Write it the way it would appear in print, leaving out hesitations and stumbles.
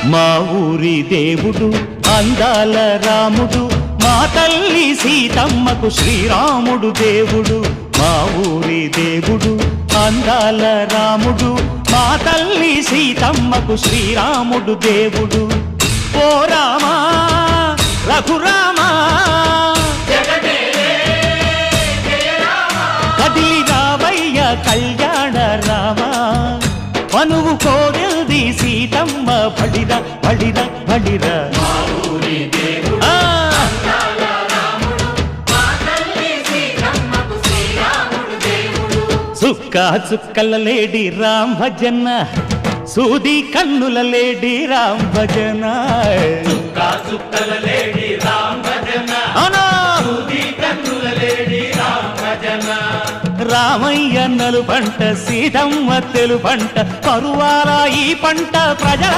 మా ఊరి దేవుడు అందాల రాముడు, మా తల్లి సీతమ్మకు శ్రీరాముడు దేవుడు. మా ఊరి దేవుడు అందాల రాముడు, మా తల్లి సీతమ్మకు శ్రీరాముడు దేవుడు. ఓ రామా రఘురామా కదిలి రావయ్య కళ్యాణ రామా, మనువు కోవెల్ది సీతమ్మ బడిర బడిర బడిర. చుక్క చుక్కల లేడి రామ్ భజన, సూది కన్నుల లేడి రామ్ భజన. చుక్కల లేడి రామ్ భజన, సూది కన్నుల లేడి రామ్ భజన. రామయ్య నలు పంట, సీతమ్మ తెలు పంట, కరువాల ఈ పంట ప్రజల